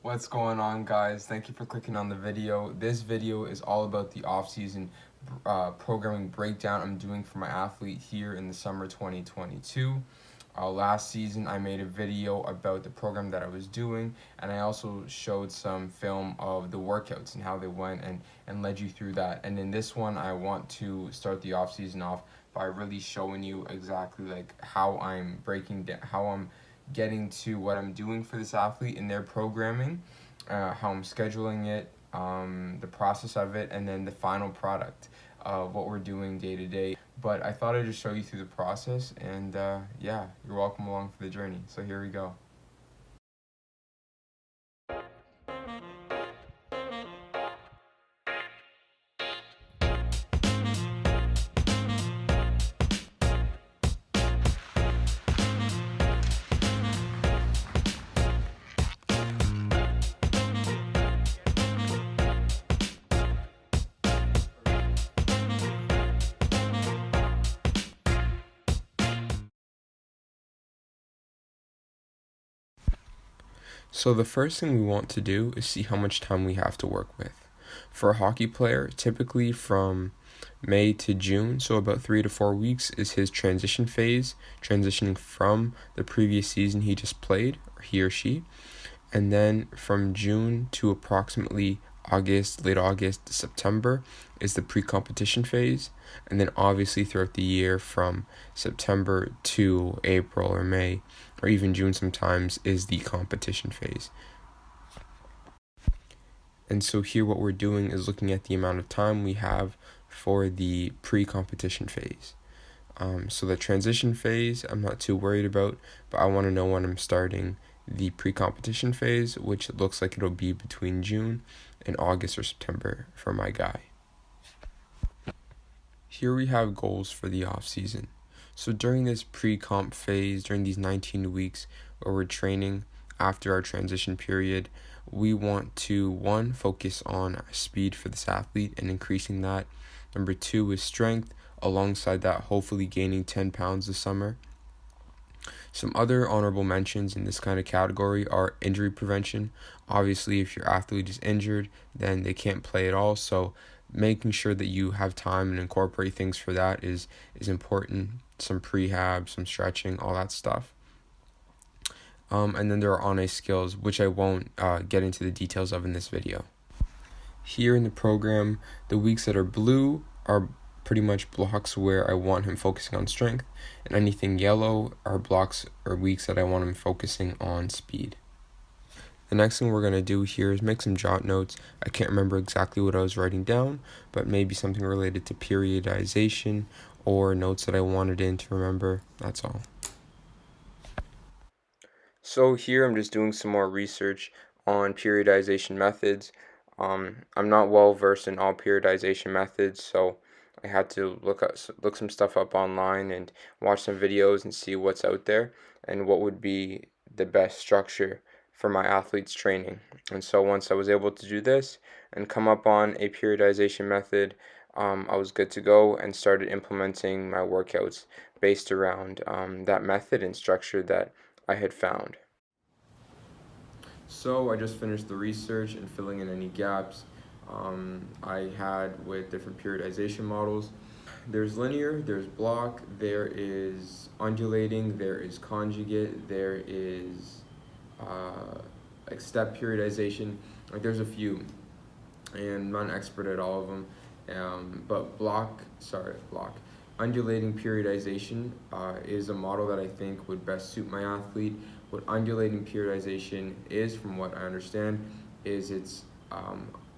What's going on, guys? Thank you for clicking on the video. This video is all about the off-season programming breakdown I'm doing for my athlete here in the summer 2022. Last season I made a video about the program that I was doing, and I also showed some film of the workouts and how they went and led you through that. And in this one I want to start the off season off by really showing you exactly like how I'm breaking down, how I'm getting to what I'm doing for this athlete in their programming, how I'm scheduling it, the process of it, and then the final product of what we're doing day to day. But I thought I'd just show you through the process, and yeah, you're welcome along for the journey. So here we go. So the first thing we want to do is see how much time we have to work with. For a hockey player, typically from May to June, so about 3 to 4 weeks, is his transition phase, transitioning from the previous season he just played, or he or she. And then from June to approximately late August to September is the pre-competition phase. And then obviously throughout the year from September to April or May, or even June sometimes, is the competition phase. And so here what we're doing is looking at the amount of time we have for the pre-competition phase. So the transition phase, I'm not too worried about, but I want to know when I'm starting the pre-competition phase, which looks like it'll be between June and August or September for my guy. Here we have goals for the off season. So during this pre-comp phase, during these 19 weeks where we're training after our transition period, we want to, one, focus on speed for this athlete and increasing that. Number two is strength, alongside that hopefully gaining 10 pounds this summer. Some other honorable mentions in this kind of category are injury prevention. Obviously, if your athlete is injured, then they can't play at all. So making sure that you have time and incorporate things for that is important. Some prehab, some stretching, all that stuff. And then there are on-ice skills, which I won't get into the details of in this video. Here in the program, the weeks that are blue are pretty much blocks where I want him focusing on strength, and anything yellow are blocks or weeks that I want him focusing on speed. The next thing we're going to do here is make some jot notes. I can't remember exactly what I was writing down, but maybe something related to periodization or notes that I wanted in to remember. That's all. So here I'm just doing some more research on periodization methods. I'm not well versed in all periodization methods, so I had to look some stuff up online and watch some videos and see what's out there and what would be the best structure for my athletes' training. And so once I was able to do this and come up on a periodization method, I was good to go and started implementing my workouts based around that method and structure that I had found. So I just finished the research and filling in any gaps I had with different periodization models. There's linear, there's block, there is undulating, there is conjugate, there is like step periodization. Like there's a few, and I'm not an expert at all of them. But block. Undulating periodization is a model that I think would best suit my athlete. What undulating periodization is, from what I understand, is it's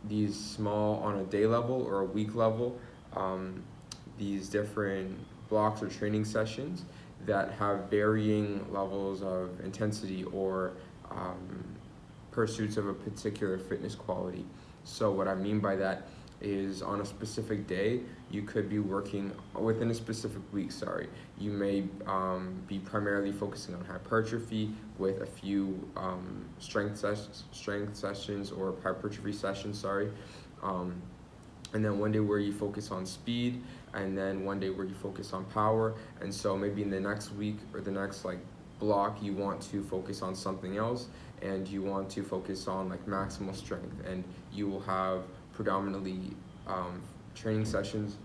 these small, on a day level or a week level, these different blocks or training sessions that have varying levels of intensity or pursuits of a particular fitness quality. So what I mean by that is on a specific day, you could be working within a specific week, you may be primarily focusing on hypertrophy with a few strength sessions or hypertrophy sessions, and then one day where you focus on speed, and then one day where you focus on power. And so maybe in the next week or the next block you want to focus on something else, and you want to focus on like maximal strength, and you will have predominantly training sessions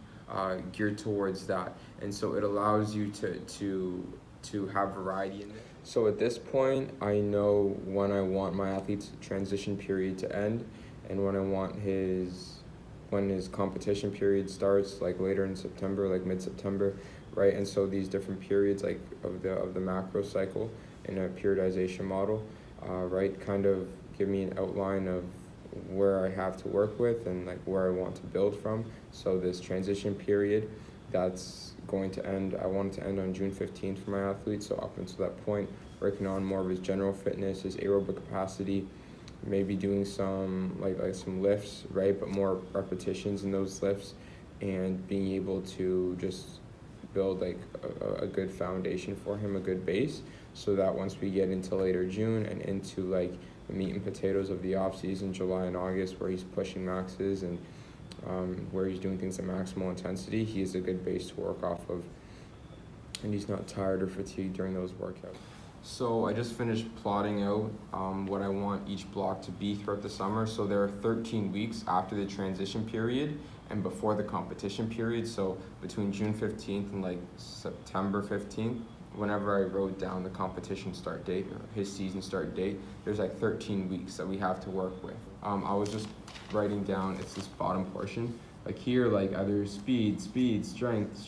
geared towards that, and so it allows you to have variety in it. So at this point, I know when I want my athlete's transition period to end, and when his competition period starts, like later in September, like mid-September, right? And so these different periods, like of the macro cycle in a periodization model, right, kind of give me an outline of where I have to work with and like where I want to build from. So this transition period, that's going to end, I want it to end on June 15th for my athlete. So up until that point, working on more of his general fitness, his aerobic capacity, maybe doing some like some lifts, right, but more repetitions in those lifts, and being able to just build like a good foundation for him, a good base, so that once we get into later June and into like the meat and potatoes of the off season, July and August, where he's pushing maxes and where he's doing things at maximal intensity, he has a good base to work off of, and he's not tired or fatigued during those workouts. So I just finished plotting out what I want each block to be throughout the summer. So there are 13 weeks after the transition period and before the competition period. So between June 15th and like September 15th, whenever I wrote down the competition start date or his season start date, there's like 13 weeks that we have to work with. I was just writing down, it's this bottom portion. Like here, like either speed, strength,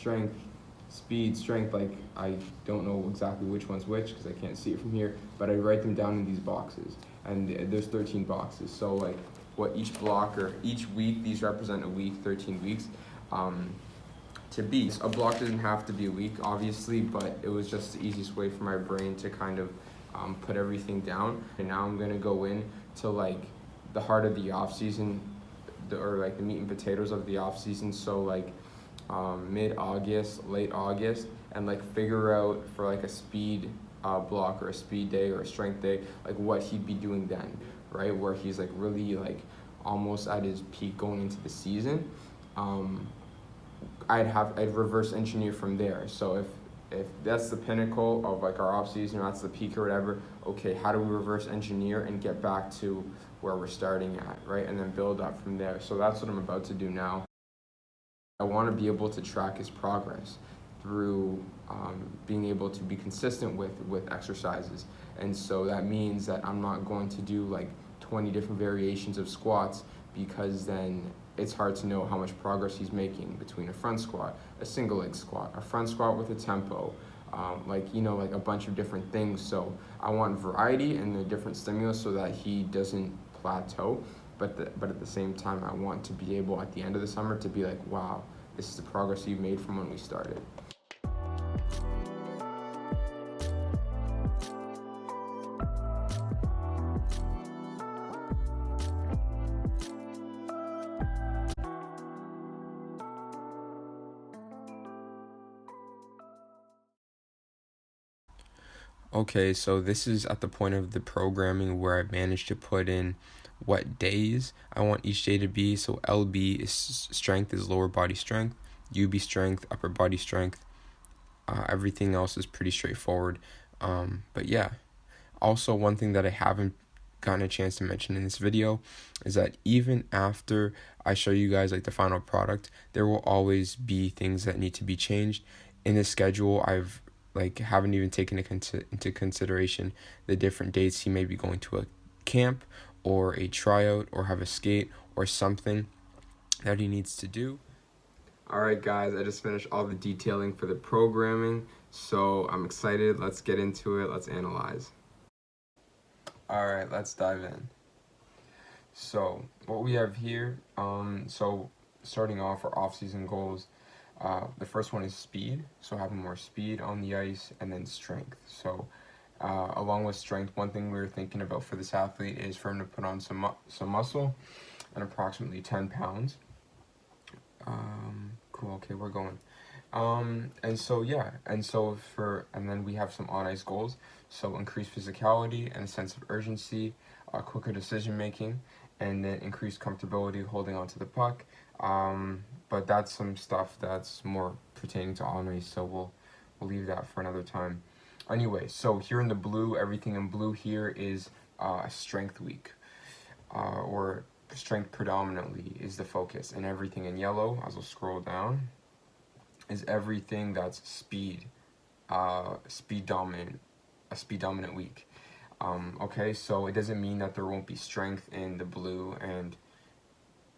speed, strength, like I don't know exactly which one's which because I can't see it from here, but I write them down in these boxes, and there's 13 boxes. So like what each block or each week, these represent a week, 13 weeks, to be. A block doesn't have to be a week, obviously, but it was just the easiest way for my brain to kind of put everything down. And now I'm gonna go in to like the heart of the off season, or like the meat and potatoes of the off season. So like mid-August, late August, and like figure out for like a speed block or a speed day or a strength day, like what he'd be doing then, right? Where he's like really like almost at his peak going into the season. I'd reverse engineer from there. So if that's the pinnacle of like our off season, or that's the peak or whatever, okay, how do we reverse engineer and get back to where we're starting at, right? And then build up from there. So that's what I'm about to do now. I want to be able to track his progress through being able to be consistent with exercises. And so that means that I'm not going to do like 20 different variations of squats, because then it's hard to know how much progress he's making between a front squat, a single leg squat, a front squat with a tempo, like a bunch of different things. So I want variety and the different stimulus so that he doesn't plateau. But at the same time, I want to be able at the end of the summer to be like, wow, this is the progress you've made from when we started. Okay, so this is at the point of the programming where I've managed to put in what days I want each day to be. So LB is strength, is lower body strength, UB strength, upper body strength. Everything else is pretty straightforward. But yeah, also one thing that I haven't gotten a chance to mention in this video is that even after I show you guys like the final product, there will always be things that need to be changed. In this schedule, I've haven't even taken into consideration the different dates he may be going to a camp or a tryout or have a skate or something that he needs to do. Alright guys, I just finished all the detailing for the programming, so I'm excited. Let's get into it. Let's analyze. Alright, let's dive in. So what we have here, so starting off our off-season goals, the first one is speed, so having more speed on the ice, and then strength. So along with strength, one thing we were thinking about for this athlete is for him to put on some muscle, and approximately 10 pounds. Cool, okay, we're going. And so yeah, and then we have some on ice goals. So increased physicality and a sense of urgency, quicker decision making, and then increased comfortability holding onto the puck. But that's some stuff that's more pertaining to on ice, so we'll leave that for another time. Anyway, so here in the blue, everything in blue here is a strength week, or strength predominantly is the focus, and everything in yellow, as I'll scroll down, is everything that's speed, speed dominant, a speed dominant week. Okay, so it doesn't mean that there won't be strength in the blue and,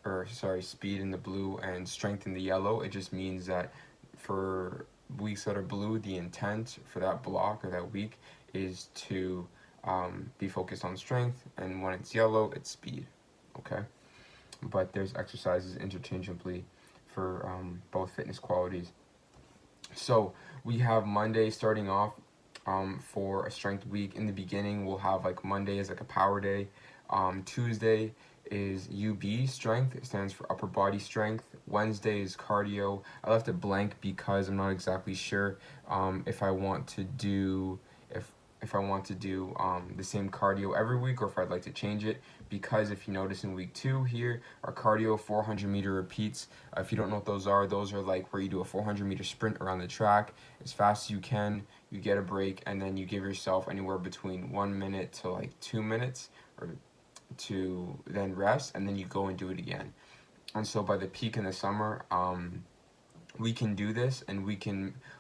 or sorry, speed in the blue and strength in the yellow. It just means that for weeks that are blue, the intent for that block or that week is to be focused on strength, and when it's yellow, it's speed. Okay, but there's exercises interchangeably for both fitness qualities. So we have Monday starting off for a strength week. In the beginning, we'll have like Monday is like a power day. Tuesday is UB strength. It stands for upper body strength. Wednesday is cardio. I left it blank because I'm not exactly sure if I want to do if I want to do the same cardio every week, or if I'd like to change it, because if you notice in week 2 here, our cardio 400-meter repeats. If you don't know what those are like where you do a 400-meter sprint around the track as fast as you can, you get a break, and then you give yourself anywhere between 1 minute to like 2 minutes, or to then rest, and then you go and do it again. And so by the peak in the summer, we can do this, and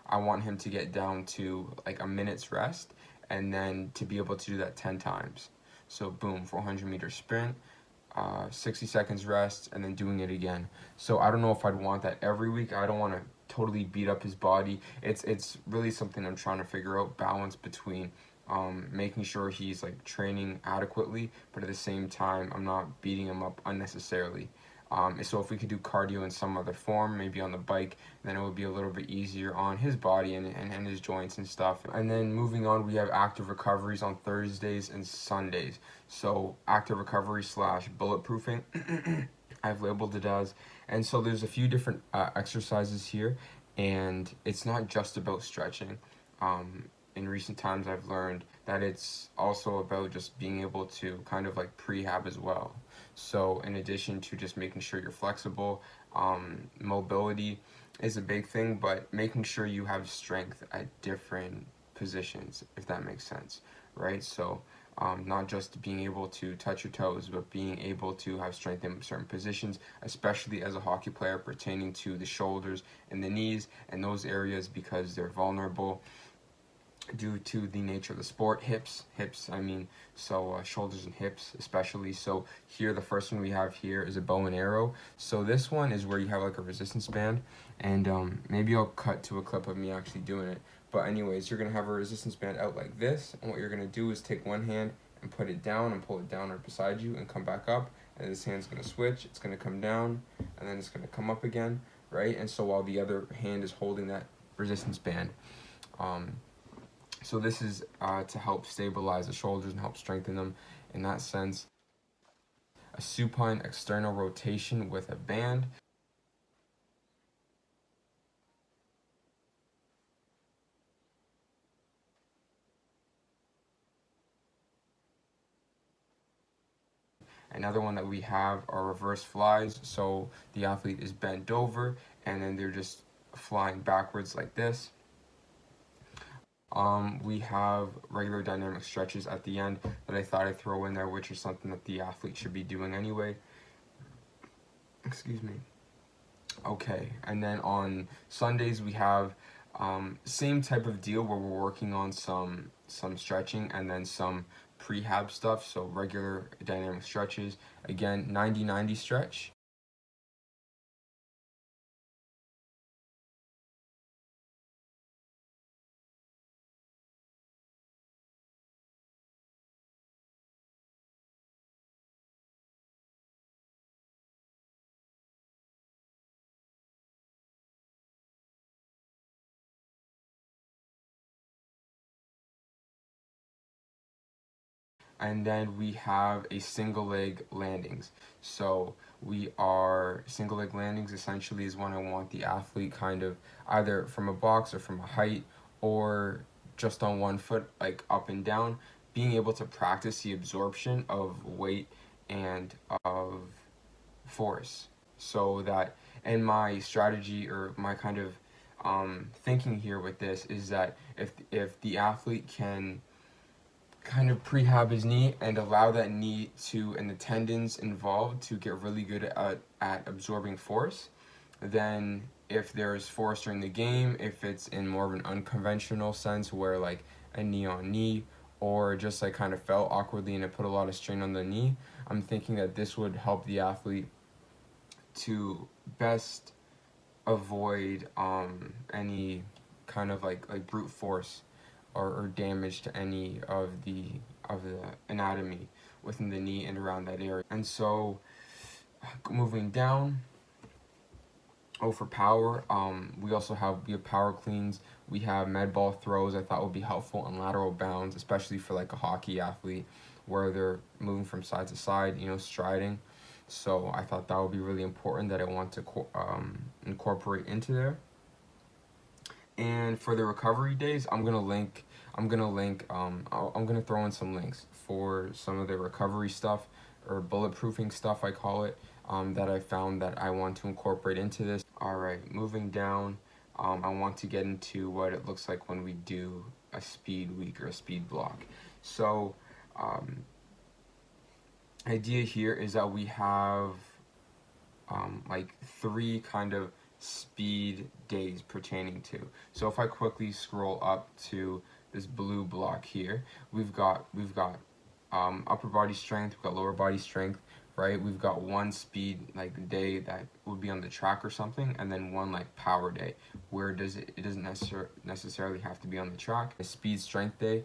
I want him to get down to like a minute's rest, and then to be able to do that 10 times. So boom, 400-meter sprint, 60 seconds rest, and then doing it again. So I don't know if I'd want that every week. I don't want to totally beat up his body. It's really something I'm trying to figure out, balance between making sure he's like training adequately, but at the same time I'm not beating him up unnecessarily. So if we could do cardio in some other form, maybe on the bike, then it would be a little bit easier on his body and his joints and stuff. And then moving on, we have active recoveries on Thursdays and Sundays. So active recovery slash bulletproofing, I've labeled it as. And so there's a few different exercises here, and it's not just about stretching. In recent times, I've learned that it's also about just being able to kind of like prehab as well. So in addition to just making sure you're flexible, mobility is a big thing, but making sure you have strength at different positions, if that makes sense, right? So not just being able to touch your toes, but being able to have strength in certain positions, especially as a hockey player, pertaining to the shoulders and the knees and those areas, because they're vulnerable due to the nature of the sport. Hips, I mean, so shoulders and hips especially. So here, the first one we have here is a bow and arrow. So this one is where you have like a resistance band, and maybe I'll cut to a clip of me actually doing it. But anyways, you're gonna have a resistance band out like this, and what you're gonna do is take one hand and put it down and pull it down right beside you and come back up, and this hand's gonna switch, it's gonna come down, and then it's gonna come up again, right? And so while the other hand is holding that resistance band. So this is to help stabilize the shoulders and help strengthen them in that sense. A supine external rotation with a band. Another one that we have are reverse flies. So the athlete is bent over, and then they're just flying backwards like this. We have regular dynamic stretches at the end that I thought I'd throw in there, which is something that the athlete should be doing anyway. Excuse me. Okay, and then on Sundays we have same type of deal where we're working on some stretching and then some prehab stuff. So regular dynamic stretches. Again, 90-90 stretch. And then we have a single leg landings. So we are single leg landings essentially is when I want the athlete kind of either from a box or from a height, or just on one foot, like up and down, being able to practice the absorption of weight and of force. So that, and my strategy or my kind of thinking here with this is that if the athlete can kind of prehab his knee and allow that knee to, and the tendons involved, to get really good at absorbing force. Then if there's force during the game, if it's in more of an unconventional sense where like a knee on knee, or just like kind of fell awkwardly and it put a lot of strain on the knee, I'm thinking that this would help the athlete to best avoid any kind of like brute force or damage to any of the anatomy within the knee and around that area. And so moving down, for power, we have power cleans. We have med ball throws. I thought would be helpful on lateral bounds, especially for like a hockey athlete where they're moving from side to side, striding. So I thought that would be really important that I want to incorporate into there. And for the recovery days, I'm gonna link. I'm gonna throw in some links for some of the recovery stuff or bulletproofing stuff I call it, that I found that I want to incorporate into this. All right, moving down, I want to get into what it looks like when we do a speed week or a speed block. So, idea here is that we have like 3 kind of speed days pertaining to. So if I quickly scroll up to this blue block here, we've got upper body strength, we've got lower body strength, right? We've got one speed like day that would be on the track or something, and then one like power day where it doesn't necessarily have to be on the track. A speed strength day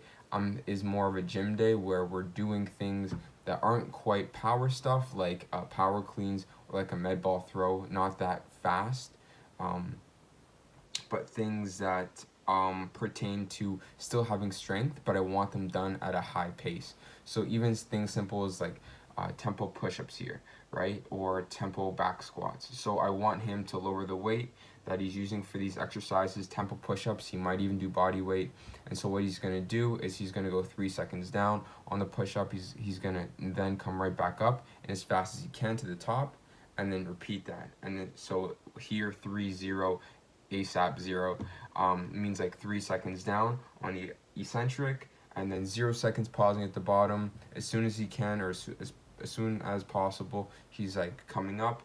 is more of a gym day where we're doing things that aren't quite power stuff, like power cleans or like a med ball throw, not that fast, but things that pertain to still having strength, but I want them done at a high pace. So even things simple as like tempo push-ups here, right? Or tempo back squats. So I want him to lower the weight that he's using for these exercises, tempo push-ups. He might even do body weight. And so what he's going to do is he's going to go 3 seconds down on the push-up. He's going to then come right back up and as fast as he can to the top, and then repeat that. And then so here 3-0 ASAP 0 means like 3 seconds down on the eccentric, and then 0 seconds pausing at the bottom. As soon as he can, or as soon as possible, he's like coming up,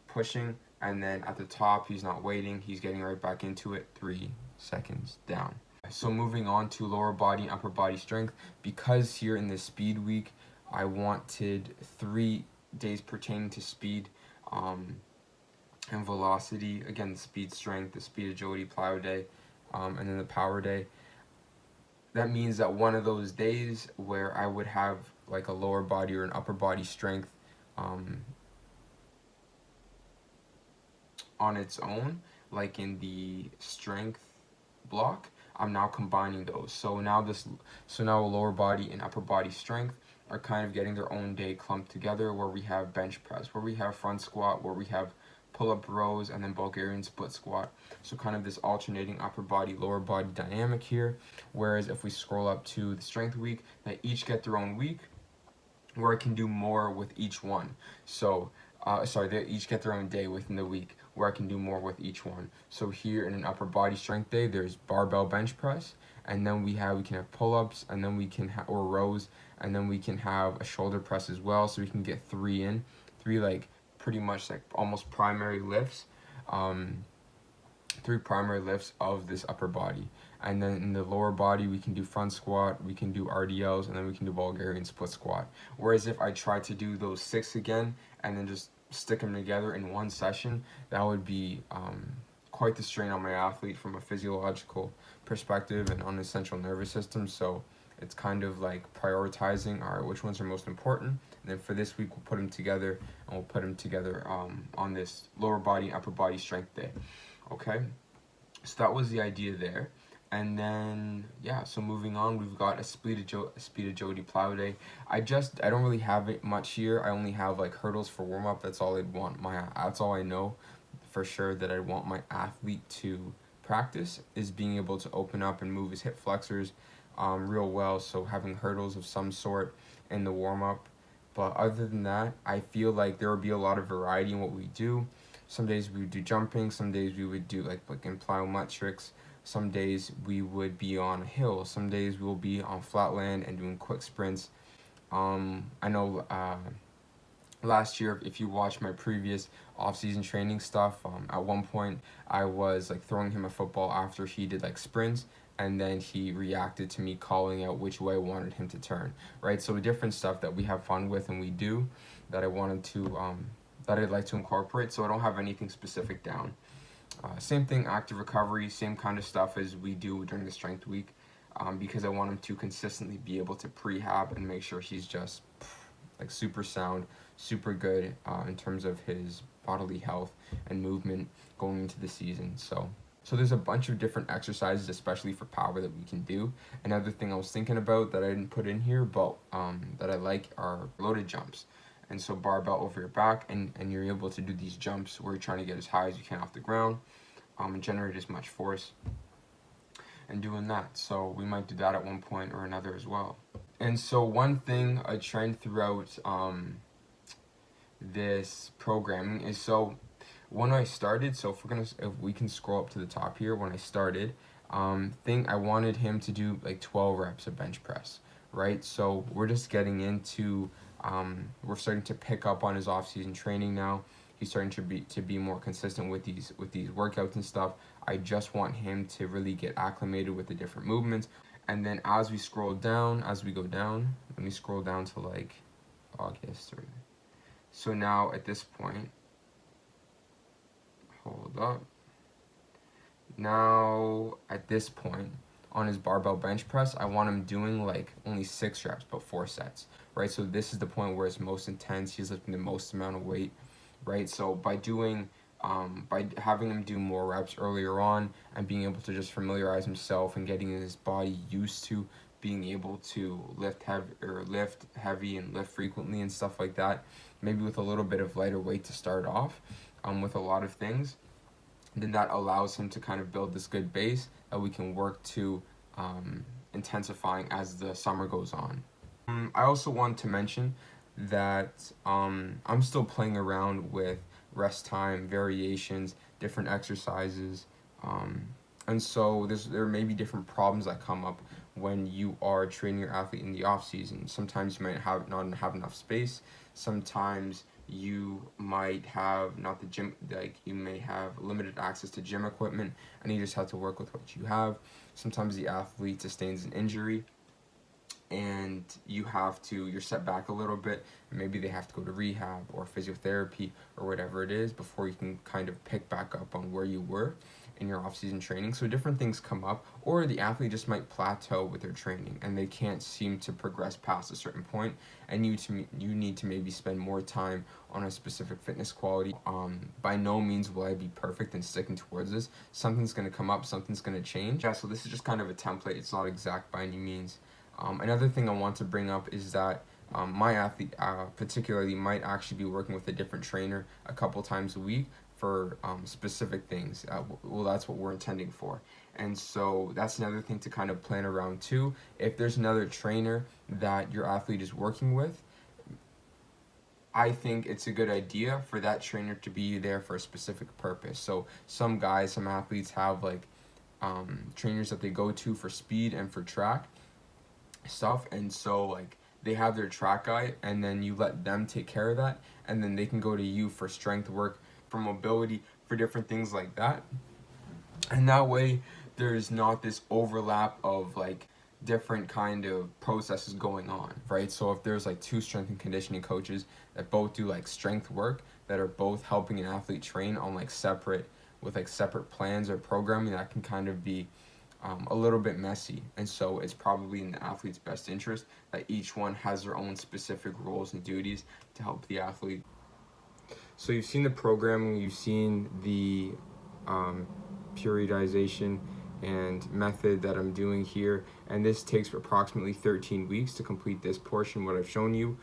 pushing, and then at the top he's not waiting, he's getting right back into it, 3 seconds down. So moving on to lower body and upper body strength, because here in this speed week I wanted 3 days pertaining to speed and velocity. Again, the speed strength, the speed agility plyo day, and then the power day. That means that one of those days where I would have like a lower body or an upper body strength on its own, like in the strength block, I'm now combining those. So now a lower body and upper body strength are kind of getting their own day clumped together, where we have bench press, where we have front squat, where we have pull-up rows, and then Bulgarian split squat. So kind of this alternating upper body, lower body dynamic here. Whereas if we scroll up to the strength week, they each get their own week where I can do more with each one. So, they each get their own day within the week where I can do more with each one. So here in an upper body strength day, there's barbell bench press, and then we can have pull-ups, and then we can or rows, and then we can have a shoulder press as well. So we can get 3 like pretty much like almost primary lifts, 3 primary lifts of this upper body. And then in the lower body, we can do front squat, we can do RDLs, and then we can do Bulgarian split squat. Whereas if I try to do those 6 again and then just stick them together in one session, that would be quite the strain on my athlete from a physiological perspective and on the central nervous system. So it's kind of like prioritizing, all right, which ones are most important. And then for this week, we'll put them together, and we'll put them together on this lower body and upper body strength day. Okay, so that was the idea there. And then, yeah, so moving on, we've got a speed agility plyo day. I don't really have it much here. I only have like hurdles for warm up. That's all I'd want that's all I know for sure that I want my athlete to practice, is being able to open up and move his hip flexors real well. So having hurdles of some sort in the warm up. But other than that, I feel like there will be a lot of variety in what we do. Some days we would do jumping, some days we would do like in plyometrics, Some days we would be on a hill. Some days we'll be on flat land and doing quick sprints. I know last year, if you watch my previous off-season training stuff, at one point I was like throwing him a football after he did like sprints, and then he reacted to me calling out which way I wanted him to turn, right? So different stuff that we have fun with and we do that I wanted to that I'd like to incorporate. So I don't have anything specific down. Same thing, active recovery, same kind of stuff as we do during the strength week, because I want him to consistently be able to prehab and make sure he's just like super sound, super good in terms of his bodily health and movement going into the season. So there's a bunch of different exercises, especially for power, that we can do. Another thing I was thinking about that I didn't put in here, but that I like, are loaded jumps. And so barbell over your back, and you're able to do these jumps where you're trying to get as high as you can off the ground, and generate as much force and doing that. So we might do that at one point or another as well. And so one thing, a trend throughout this programming is, so when I started, so if we can scroll up to the top here, when I started, I wanted him to do like 12 reps of bench press, right? So we're just getting into, we're starting to pick up on his off-season training now. He's starting to be more consistent with these workouts and stuff. I just want him to really get acclimated with the different movements. And then as we go down, let me scroll down to like August. So now at this point, hold up. Now at this point on his barbell bench press, I want him doing like only 6 reps, but 4 sets, right? So this is the point where it's most intense. He's lifting the most amount of weight, right? So by having him do more reps earlier on and being able to just familiarize himself and getting his body used to being able to lift heavy and lift frequently and stuff like that, maybe with a little bit of lighter weight to start off, with a lot of things, then that allows him to kind of build this good base that we can work to intensifying as the summer goes on. I also want to mention that I'm still playing around with rest time, variations, different exercises, and so there may be different problems that come up when you are training your athlete in the off season. Sometimes you might not have enough space. Sometimes you might have not the gym, like you may have limited access to gym equipment, and you just have to work with what you have. Sometimes the athlete sustains an injury, and you're set back a little bit, and maybe they have to go to rehab or physiotherapy or whatever it is before you can kind of pick back up on where you were in your off-season training. So different things come up, or the athlete just might plateau with their training and they can't seem to progress past a certain point, and you need to maybe spend more time on a specific fitness quality. By no means will I be perfect in sticking towards this. Something's going to come up, something's going to change. Yeah, so this is just kind of a template. It's not exact by any means. Another thing I want to bring up is that my athlete particularly might actually be working with a different trainer a couple times a week for specific things. Well, that's what we're intending for. And so that's another thing to kind of plan around too. If there's another trainer that your athlete is working with, I think it's a good idea for that trainer to be there for a specific purpose. So some athletes have like trainers that they go to for speed and for track stuff, and so like they have their track guy, and then you let them take care of that, and then they can go to you for strength work, for mobility, for different things like that. And that way there's not this overlap of like different kind of processes going on, right? So if there's like 2 strength and conditioning coaches that both do like strength work, that are both helping an athlete train on like separate plans or programming, that can kind of be a little bit messy. And so it's probably in the athlete's best interest that each one has their own specific roles and duties to help the athlete. So you've seen the programming, you've seen the periodization and method that I'm doing here, and this takes approximately 13 weeks to complete this portion, what I've shown you.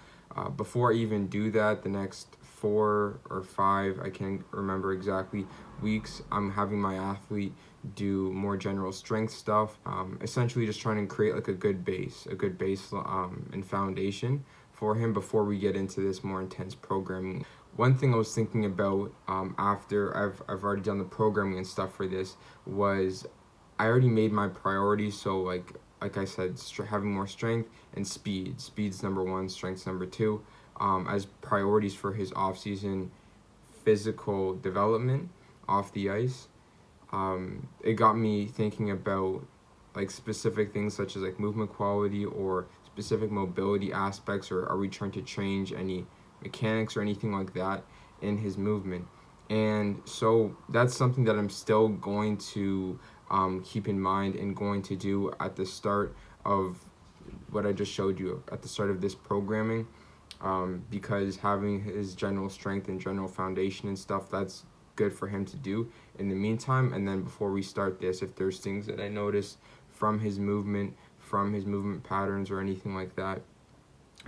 Before I even do that, the next 4 or 5, I can't remember exactly, weeks, I'm having my athlete do more general strength stuff, essentially just trying to create like a good base and foundation for him before we get into this more intense programming. One thing I was thinking about after I've already done the programming and stuff for this was I already made my priorities. So like I said, having more strength and speed. Speed's number one, strength's number two, as priorities for his off-season physical development off the ice. It got me thinking about like specific things such as like movement quality or specific mobility aspects, or are we trying to change any mechanics or anything like that in his movement. And so that's something that I'm still going to keep in mind and going to do at the start of what I just showed you at the start of this programming, because having his general strength and general foundation and stuff, that's good for him to do in the meantime. And then before we start this, if there's things that I notice from his movement patterns or anything like that,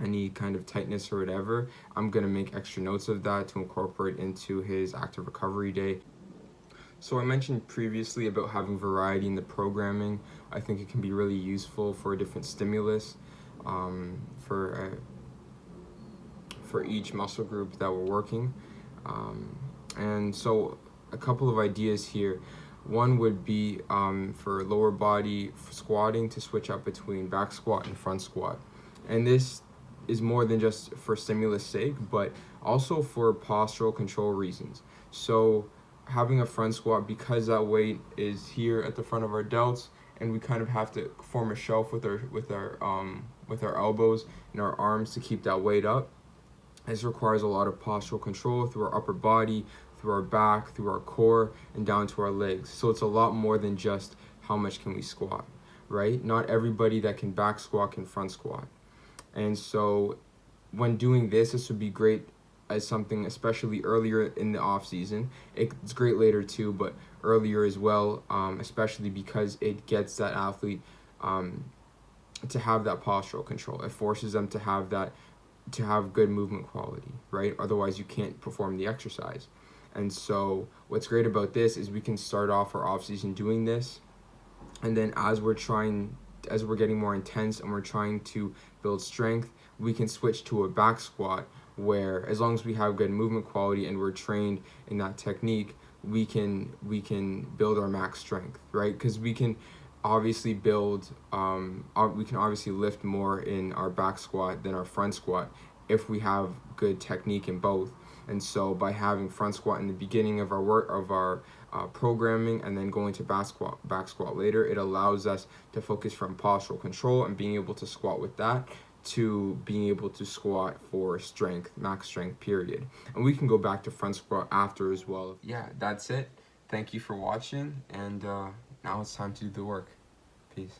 any kind of tightness or whatever, I'm going to make extra notes of that to incorporate into his active recovery day. So I mentioned previously about having variety in the programming. I think it can be really useful for a different stimulus, for each muscle group that we're working. And so a couple of ideas here. One would be for lower body squatting to switch up between back squat and front squat. And this is more than just for stimulus sake, but also for postural control reasons. So having a front squat, because that weight is here at the front of our delts, and we kind of have to form a shelf with our elbows and our arms to keep that weight up. This requires a lot of postural control through our upper body, through our back, through our core, and down to our legs. So it's a lot more than just how much can we squat, right? Not everybody that can back squat can front squat. And so when doing this would be great as something, especially earlier in the off season. It's great later too, but earlier as well, especially because it gets that athlete to have that postural control. It forces them to have good movement quality, right? Otherwise you can't perform the exercise. And so what's great about this is we can start off our off season doing this, and then as we're getting more intense and we're trying to build strength, we can switch to a back squat where, as long as we have good movement quality and we're trained in that technique, we can build our max strength, right? Because we can obviously lift more in our back squat than our front squat if we have good technique in both. And so by having front squat in the beginning of our programming and then going to back squat later, it allows us to focus from postural control and being able to squat with that to being able to squat for strength, max strength period. And we can go back to front squat after as well. Yeah, that's it. Thank you for watching, and now it's time to do the work. Peace.